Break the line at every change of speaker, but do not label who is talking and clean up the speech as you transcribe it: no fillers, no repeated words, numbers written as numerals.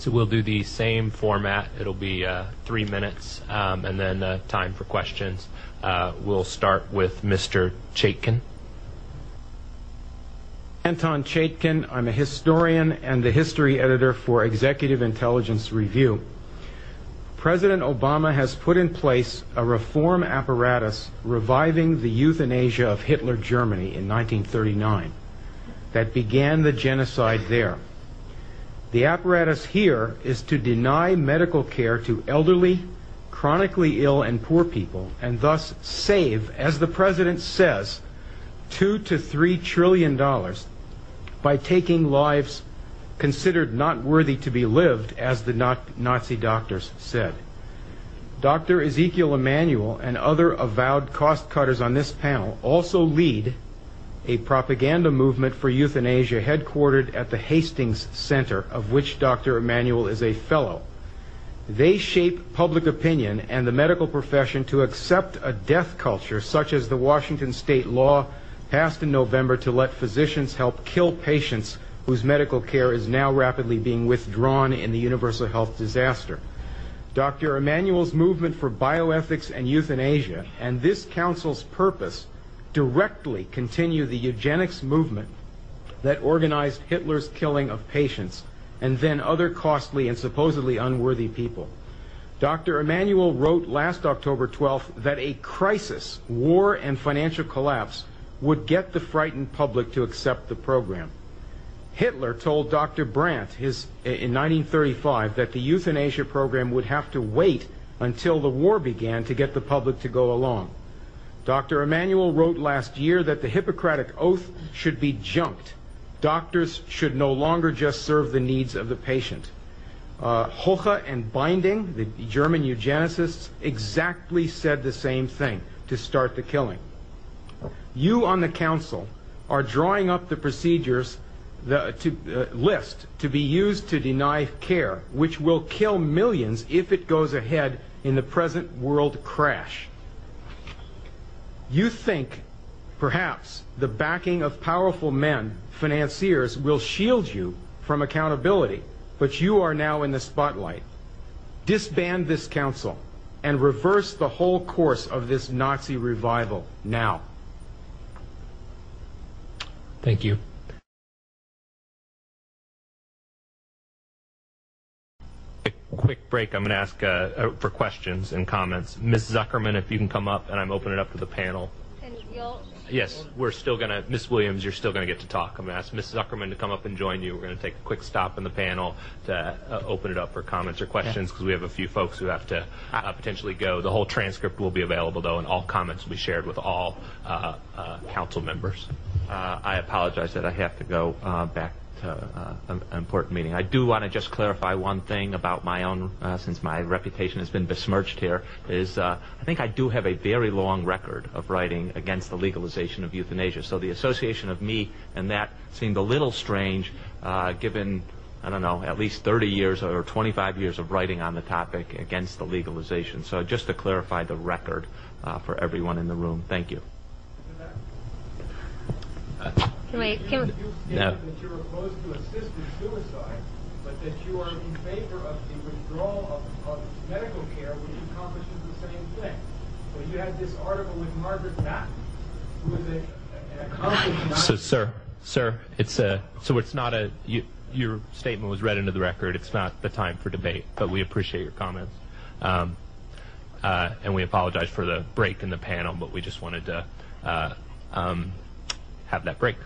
So we'll do the same format. It'll be 3 minutes, and then time for questions. We'll start with Mr. Chaitkin.
Anton Chaitkin. I'm a historian and the history editor for Executive Intelligence Review. President Obama has put in place a reform apparatus reviving the euthanasia of Hitler Germany in 1939 that began the genocide there. The apparatus here is to deny medical care to elderly, chronically ill, and poor people, and thus save, as the president says, $2 to $3 trillion by taking lives considered not worthy to be lived, as the Nazi doctors said. Dr. Ezekiel Emanuel and other avowed cost-cutters on this panel also lead a propaganda movement for euthanasia headquartered at the Hastings Center, of which Dr. Emanuel is a fellow. They shape public opinion and the medical profession to accept a death culture such as the Washington state law passed in November to let physicians help kill patients whose medical care is now rapidly being withdrawn in the universal health disaster. Dr. Emanuel's movement for bioethics and euthanasia and this council's purpose directly continue the eugenics movement that organized Hitler's killing of patients and then other costly and supposedly unworthy people. Dr. Emanuel wrote last October 12th that a crisis, war, and financial collapse would get the frightened public to accept the program. Hitler told Dr. Brandt in 1935 that the euthanasia program would have to wait until the war began to get the public to go along. Dr. Emanuel wrote last year that the Hippocratic Oath should be junked. Doctors should no longer just serve the needs of the patient. Hoche and Binding, the German eugenicists, exactly said the same thing to start the killing. You on the council are drawing up the procedures list to be used to deny care, which will kill millions if it goes ahead in the present world crash. You think perhaps the backing of powerful men, financiers, will shield you from accountability, but you are now in the spotlight. Disband this council and reverse the whole course of this Nazi revival now.
Thank you. A quick break. I'm going to ask for questions and comments. Ms. Zuckerman, if you can come up, and I'm opening it up to the panel.
And you'll...
Yes, we're still going to, Ms. Williams, you're still going to get to talk. I'm going to ask Ms. Zuckerman to come up and join you. We're going to take a quick stop in the panel to open it up for comments or questions, because we have a few folks who have to potentially go. The whole transcript will be available, though, and all comments will be shared with all council members.
I apologize that I have to go back to an important meeting. I do want to just clarify one thing about my own, since my reputation has been besmirched here, is I think I do have a very long record of writing against the legalization of euthanasia. So the association of me and that seemed a little strange, given, I don't know, at least 30 years or 25 years of writing on the topic against the legalization. So just to clarify the record for everyone in the room. Thank you.
Can we...
No. That you're opposed to assisted suicide, but that you are in favor of the withdrawal of medical care, which accomplishes the same thing. So you had this article with Margaret Thatcher, who is an accomplished...
Sir, it's not a... your statement was read into the record. It's not the time for debate, but we appreciate your comments. And we apologize for the break in the panel, but we just wanted to have that break.